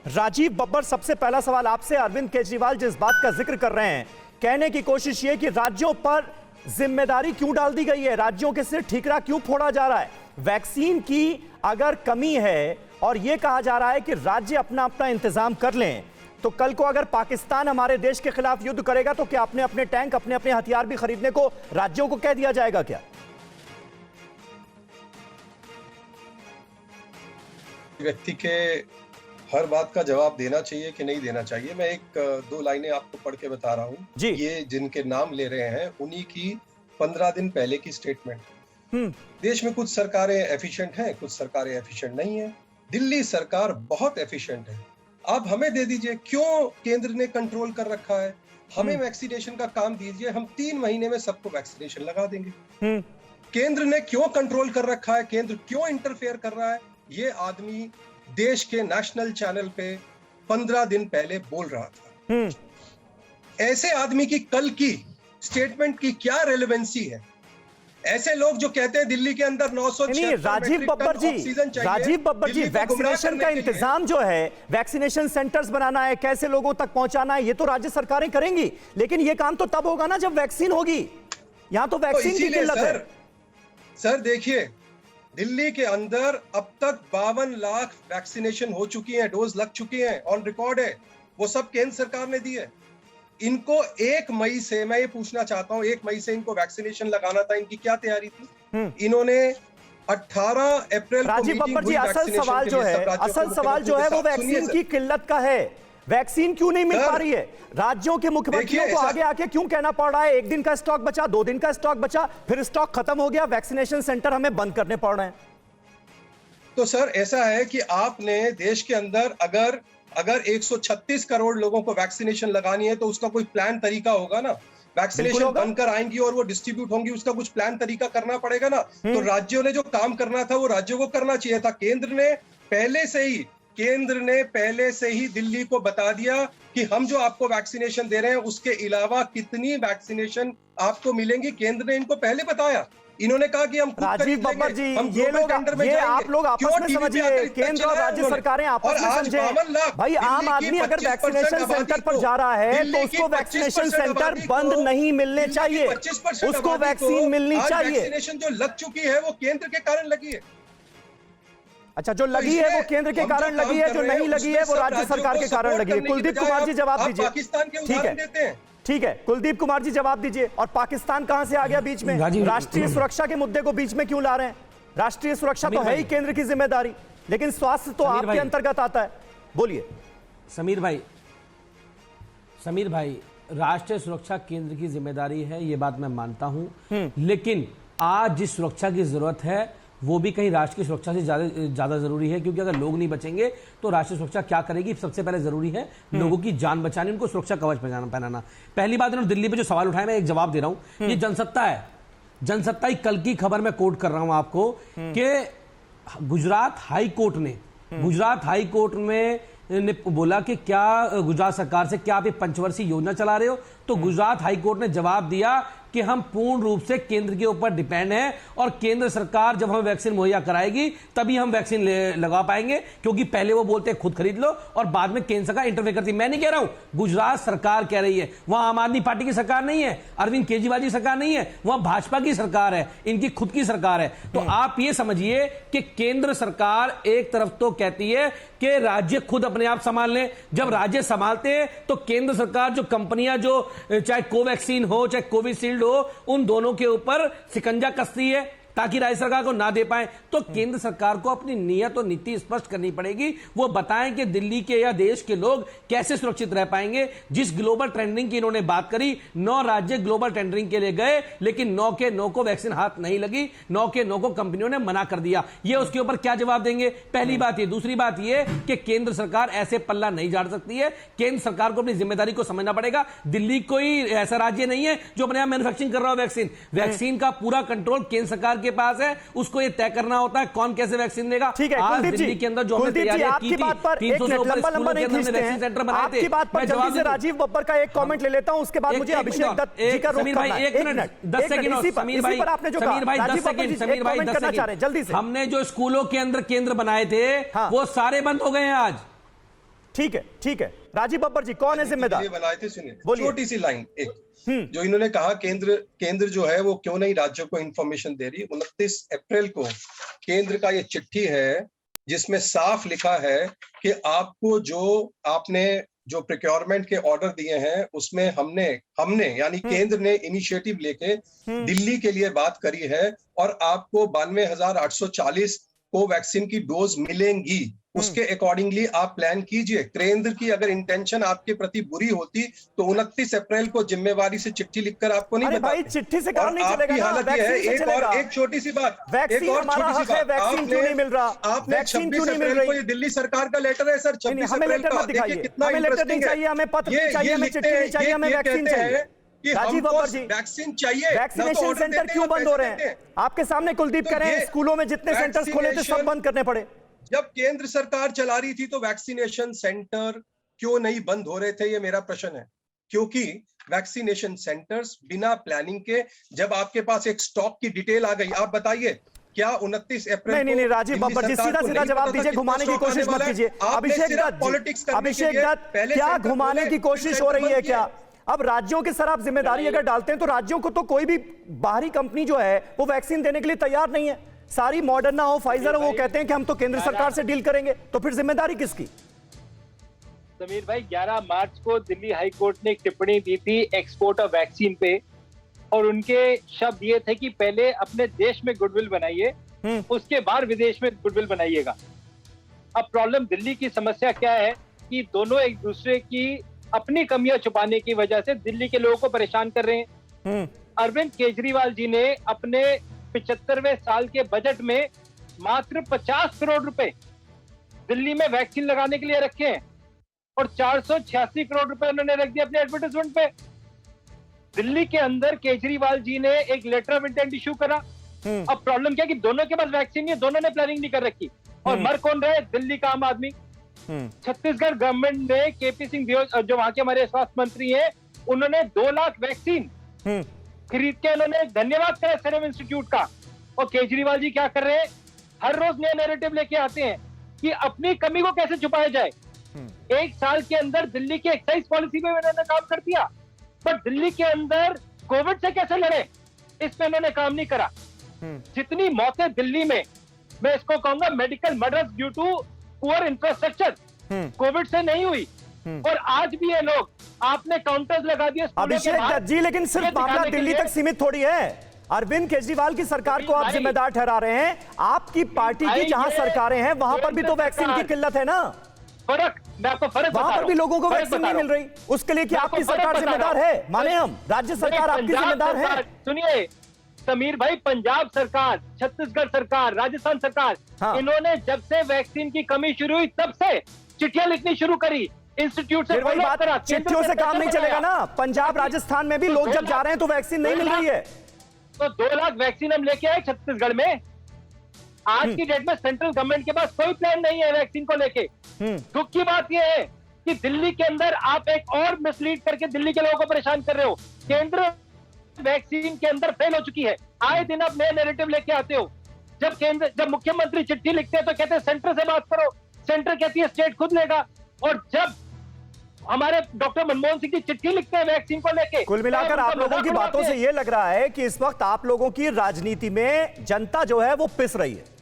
राजीव बब्बर, सबसे पहला सवाल आपसे। अरविंद केजरीवाल जिस बात का जिक्र कर रहे हैं, कहने की कोशिश ये कि राज्यों पर जिम्मेदारी क्यों डाल दी गई है, राज्यों के सिर ठीकरा क्यों फोड़ा जा रहा है। वैक्सीन की अगर कमी है और यह कहा जा रहा है कि राज्य अपना अपना इंतजाम कर लें, तो कल को अगर पाकिस्तान हमारे देश के खिलाफ युद्ध करेगा तो क्या अपने अपने टैंक, अपने अपने हथियार भी खरीदने को राज्यों को कह दिया जाएगा क्या? व्यक्ति के हर बात का जवाब देना चाहिए कि नहीं देना चाहिए। मैं एक दो लाइनें आपको पढ़ के बता रहा हूँ। ये जिनके नाम ले रहे हैं उन्हीं की 15 दिन पहले की स्टेटमेंट। देश में कुछ सरकारें एफिशिएंट हैं, कुछ सरकारें एफिशिएंट नहीं है। दिल्ली सरकार बहुत एफिशिएंट है। आप हमें दे दीजिए, क्यों केंद्र ने कंट्रोल कर रखा है? हमें वैक्सीनेशन का काम दीजिए, हम 3 महीने में सबको वैक्सीनेशन लगा देंगे। केंद्र ने क्यों कंट्रोल कर रखा है, केंद्र क्यों इंटरफेयर कर रहा है, ये आदमी देश के नेशनल चैनल पे 15 दिन पहले बोल रहा था। ऐसे आदमी की कल की स्टेटमेंट की क्या रेलेवेंसी है? ऐसे लोग जो कहते हैं दिल्ली के अंदर 900 राजीव बब्बर जी, वैक्सीनेशन का इंतजाम जो है, वैक्सीनेशन सेंटर्स बनाना है, कैसे लोगों तक पहुंचाना है, ये तो राज्य सरकारें करेंगी, लेकिन ये काम तो तब होगा ना जब वैक्सीन होगी। यहां तो वैक्सीन की किल्लत है। सर देखिए, दिल्ली के अंदर अब तक 52 लाख वैक्सीनेशन हो चुकी हैं, डोज लग चुकी हैं, ऑन रिकॉर्ड है। वो सब केंद्र सरकार ने दी है। इनको 1 मई से, मैं ये पूछना चाहता हूं, 1 मई से इनको वैक्सीनेशन लगाना था, इनकी क्या तैयारी थी? इन्होंने 18 अप्रैल राजीव बब्बर जी, असल सवाल जो है वो वैक्सीन की किल्लत का है। वैक्सीन क्यों नहीं मिल पा रही है? राज्यों के मुख्यमंत्रियों को आगे आके क्यों कहना पड़ रहा है 1 दिन का स्टॉक बचा, 2 दिन का स्टॉक बचा, फिर स्टॉक खत्म हो गया, वैक्सीनेशन सेंटर हमें बंद करने पड़ रहे हैं? तो सर ऐसा है कि आपने देश के अंदर अगर 136 करोड़ लोगों को वैक्सीनेशन लगानी है तो उसका कोई प्लान तरीका होगा ना। वैक्सीनेशन बनकर आएंगी और वो डिस्ट्रीब्यूट होंगी, उसका कुछ प्लान तरीका करना पड़ेगा ना। तो राज्यों ने जो काम करना था वो राज्यों को करना चाहिए था। केंद्र ने पहले से ही दिल्ली को बता दिया कि हम जो आपको वैक्सीनेशन दे रहे हैं उसके अलावा कितनी वैक्सीनेशन आपको मिलेंगी, केंद्र ने इनको पहले बताया। इन्होंने कहा कि हम राजीव बब्बर जी, ये आप लोग आपस में समझिए, केंद्र और राज्य सरकारें आपस में समझे। भाई आम आदमी अगर वैक्सीनेशन सेंटर पर जा रहा है तो उसको वैक्सीनेशन सेंटर बंद नहीं मिलने चाहिए, उसको वैक्सीन मिलनी चाहिए। वैक्सीनेशन जो लग चुकी है वो केंद्र के कारण लगी है। अच्छा, जो लगी है वो केंद्र के कारण लगी है, जो नहीं लगी है वो राज्य सरकार के कारण लगी है। कुलदीप कुमार जी जवाब दीजिए। पाकिस्तान के उदाहरण देते हैं। ठीक है, कुलदीप कुमार जी जवाब दीजिए। और पाकिस्तान कहां से आ गया बीच में? राष्ट्रीय सुरक्षा के मुद्दे को बीच में क्यों ला रहे हैं? राष्ट्रीय सुरक्षा तो है ही केंद्र की जिम्मेदारी, लेकिन स्वास्थ्य तो आपके अंतर्गत आता है। बोलिए समीर भाई, राष्ट्रीय सुरक्षा केंद्र की जिम्मेदारी है, ये बात मैं मानता हूं, लेकिन आज जिस सुरक्षा की जरूरत है वो भी कहीं राष्ट्र की सुरक्षा से ज्यादा जरूरी है, क्योंकि अगर लोग नहीं बचेंगे तो राष्ट्रीय सुरक्षा क्या करेगी? सबसे पहले जरूरी है लोगों की जान बचानी, उनको सुरक्षा कवच पहनाना। पहली बात, इन्होंने दिल्ली पे जो सवाल उठाए, मैं एक जवाब दे रहा हूं। ये जनसत्ता है, जनसत्ता ही कल की खबर मैं कोट कर रहा हूं आपको कि गुजरात हाई कोर्ट में ने बोला कि क्या गुजरात सरकार से क्या आप एक पंचवर्षीय योजना चला रहे हो? तो गुजरात हाई कोर्ट ने जवाब दिया कि हम पूर्ण रूप से केंद्र के ऊपर डिपेंड हैं और केंद्र सरकार जब हमें वैक्सीन मुहैया कराएगी तभी हम वैक्सीन लगा पाएंगे, क्योंकि पहले वो बोलते हैं खुद खरीद लो और बाद में केंद्र सरकार इंटरफेयर करती है। मैं नहीं कह रहा हूं, गुजरात सरकार कह रही है। वहां आम आदमी पार्टी की सरकार नहीं है, अरविंद केजरीवाल की सरकार नहीं है, वहां भाजपा की सरकार है, इनकी खुद की सरकार है। तो आप ये समझिए कि केंद्र सरकार एक तरफ तो कहती है कि राज्य खुद अपने आप संभाल लें, जब राज्य संभालते हैं तो केंद्र सरकार जो कंपनियां, जो चाहे कोवैक्सीन हो चाहे कोविशील्ड हो, उन दोनों के ऊपर शिकंजा कसती है ताकि राज्य सरकार को ना दे पाए। तो केंद्र सरकार को अपनी नीयत और नीति स्पष्ट करनी पड़ेगी। वो बताएं कि दिल्ली के या देश के लोग कैसे सुरक्षित रह पाएंगे। जिस ग्लोबल टेंडरिंग की इन्होंने बात करी, 9 राज्य ग्लोबल टेंडरिंग के लिए गए, लेकिन 9 के 9 को वैक्सीन हाथ नहीं लगी, 9 के 9 को कंपनियों ने मना कर दिया। ये उसके ऊपर क्या जवाब देंगे? पहली बात ये। दूसरी बात ये कि केंद्र सरकार ऐसे पल्ला नहीं झाड़ सकती है। केंद्र सरकार को अपनी जिम्मेदारी को समझना पड़ेगा। दिल्ली कोई ऐसा राज्य नहीं है जो अपने यहां मैन्युफैक्चरिंग कर रहा हो वैक्सीन का पूरा कंट्रोल केंद्र सरकार के पास है। उसको ये तय करना होता है कौन कैसे वैक्सीन देगा। ठीक है, आज दिल्ली के अंदर जो हमने तैयारियां की थी, 300 से ऊपर स्कूलों के अंदर वैक्सीन सेंटर बनाए थे। आपकी बात पर जल्दी से राजीव बब्बर का एक कमेंट ले लेता हूं, उसके बाद मुझे अभिषेक दत्त जी का रुख करना है। 1 मिनट 10 सेकंड समीर भाई 10 सेकंड। हमने जो स्कूलों के अंदर केंद्र बनाए थे वो सारे बंद हो गए हैं आज। ठीक है राजीव बब्बर जी, कौन है जिम्मेदार? बनाए थे, सुनिए बोलिए। छोटी सी लाइन एक, जो इन्होंने कहा केंद्र जो है वो क्यों नहीं राज्यों को इंफॉर्मेशन दे रही। 29 अप्रैल को केंद्र का ये चिट्ठी है जिसमें साफ लिखा है कि आपको आपने जो प्रोक्योरमेंट के ऑर्डर दिए हैं उसमें हमने यानी केंद्र ने इनिशिएटिव लेके दिल्ली के लिए बात करी है और आपको 92,840 कोवैक्सीन की डोज मिलेंगी। उसके अकॉर्डिंगली आप प्लान कीजिए। केंद्र की अगर इंटेंशन आपके प्रति बुरी होती तो 29 अप्रैल को जिम्मेवारी से चिट्ठी लिखकर आपको नहीं बताते। भाई चिट्ठी से काम नहीं चलेगा ना, हालत यह है। एक छोटी सी बात, वैक्सीन हमारा हक है, वैक्सीन क्यों नहीं मिल रहा? आपने 26 अप्रैल को ये दिल्ली सरकार का लेटर है सर, 26 हमें अप्रैल लेटर का, मत दिखाइए, कितना हमें लेटर नहीं चाहिए, हमें पत्र नहीं चाहिए, हमें चिट्ठी नहीं चाहिए, हमें वैक्सीन चाहिए। राजीव बब्बर जी, वैक्सीन चाहिए। वैक्सीनेशन सेंटर क्यों बंद हो रहे हैं? आपके सामने कुलदीप कह रहे हैं स्कूलों में जितने सेंटर्स खोले थे सब बंद करने पड़े। जब केंद्र सरकार चला रही थी तो वैक्सीनेशन सेंटर क्यों नहीं बंद हो रहे थे, ये मेरा प्रश्न है। क्योंकि वैक्सीनेशन सेंटर्स बिना प्लानिंग के, जब आपके पास एक स्टॉक की डिटेल आ गई, आप बताइए क्या 29 अप्रैल नहीं राजीव बब्बर जी, सीधा जवाब दीजिए, घुमाने की कोशिश मत कीजिए। अभिषेक दत्त, क्या घुमाने की कोशिश हो रही है क्या? अब राज्यों के सर आप जिम्मेदारी अगर डालते हैं तो राज्यों को तो कोई भी बाहरी कंपनी जो है वो वैक्सीन देने के लिए तैयार नहीं है। सारी मॉडर्ना हो, फाइजर हो, वो कहते हैं कि हम तो केंद्र सरकार से डील करेंगे, तो फिर जिम्मेदारी किसकी? समीर भाई, 11 मार्च को दिल्ली हाई कोर्ट ने एक टिप्पणी दी थी एक्सपोर्ट ऑफ वैक्सीन पे, और उनके शब्द ये थे कि पहले अपने देश में गुडविल बनाइए, उसके बाद विदेश में गुडविल बनाइएगा। अब प्रॉब्लम दिल्ली की समस्या क्या है कि दोनों एक दूसरे की अपनी कमियां छुपाने की वजह से दिल्ली के लोगों को परेशान कर रहे हैं। अरविंद केजरीवाल जी ने अपने 75वें साल के बजट में मात्र 50 करोड़ रुपए दिल्ली में वैक्सीन लगाने के लिए रखे हैं और 486 करोड़ रुपए उन्होंने रख दिए अपने एडवर्टाइजमेंट पे। दिल्ली के अंदर केजरीवाल जी ने एक लेटर ऑफ इंटेंट इशू करा। अब प्रॉब्लम क्या कि दोनों के पास वैक्सीन है, दोनों ने प्लानिंग नहीं कर रखी, और मर कौन रहे? दिल्ली का आम आदमी। छत्तीसगढ़ गवर्नमेंट ने केपी सिंह जो वहां के हमारे स्वास्थ्य मंत्री हैं, उन्होंने 2 लाख वैक्सीन खरीद के उन्होंने धन्यवाद करा सीरम इंस्टीट्यूट का। और केजरीवाल जी क्या कर रहे हैं? हर रोज नया नैरेटिव लेके आते हैं कि अपनी कमी को कैसे छुपाया जाए। 1 साल के अंदर दिल्ली की एक्साइज पॉलिसी पे उन्होंने काम कर दिया, पर दिल्ली के अंदर कोविड से कैसे लड़े इस पे उन्होंने काम नहीं करा। जितनी मौतें दिल्ली में, मैं इसको कहूंगा medical murders due to poor infrastructure, COVID से नहीं हुई। और आज भी ये लोग, आपने काउंटर्स लगा दिए अभिषेक दत्त जी, लेकिन सिर्फ मामला दिल्ली तक सीमित थोड़ी है। अरविंद केजरीवाल की सरकार को आप जिम्मेदार ठहरा रहे हैं, आपकी पार्टी की जहां सरकारें हैं वहां पर भी तो वैक्सीन की किल्लत है ना। फर्क, मैं आपको फर्क बता रहा हूं, वहां पर भी लोगों को वैक्सीन नहीं मिल रही, उसके लिए क्या आपकी सरकार जिम्मेदार है? माने हम, राज्य सरकार आपकी जिम्मेदार है। सुनिए समीर भाई, पंजाब सरकार, छत्तीसगढ़ सरकार, राजस्थान सरकार, इन्होंने जब से वैक्सीन की कमी शुरू हुई तब से चिट्ठियां लिखनी शुरू करी इंस्टीट्यूट से। वही बात, चिट्ठियों से काम नहीं चलेगा ना। पंजाब राजस्थान में भी लोग जब जा रहे हैं तो वैक्सीन नहीं मिल रही है। तो 2 लाख वैक्सीन हम लेके आए छत्तीसगढ़ में। आज की डेट में सेंट्रल गवर्नमेंट के पास कोई प्लान नहीं है वैक्सीन को लेके। दुख की बात यह है कि दिल्ली के अंदर आप एक और मिसलीड करके दिल्ली के लोगों को परेशान कर रहे हो। केंद्र वैक्सीन के अंदर फेल हो चुकी है, आए दिन आप नए नैरेटिव लेके आते हो। जब मुख्यमंत्री चिट्ठी लिखते हैं तो कहते हैं सेंटर से बात करो, सेंटर कहती है स्टेट खुद लेगा। और जब हमारे डॉक्टर मनमोहन सिंह की चिट्ठी लिखते हैं वैक्सीन को लेके, कुल मिलाकर आप लोगों की बातों से यह लग रहा है कि इस वक्त आप लोगों की राजनीति में जनता जो है वो पिस रही है।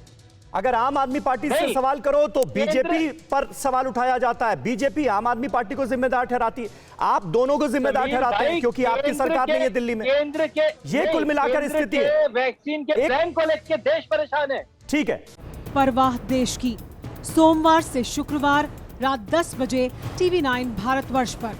अगर आम आदमी पार्टी से सवाल करो तो बीजेपी पर सवाल उठाया जाता है, बीजेपी आम आदमी पार्टी को जिम्मेदार ठहराती है, आप दोनों को जिम्मेदार ठहराते हैं क्योंकि आपकी सरकार नहीं है दिल्ली में। केंद्र के ये कुल मिलाकर स्थिति है, वैक्सीन के प्लान को लेकर देश परेशान है। ठीक है। परवाह देश की, सोमवार से शुक्रवार रात 10 बजे TV9 भारतवर्ष पर।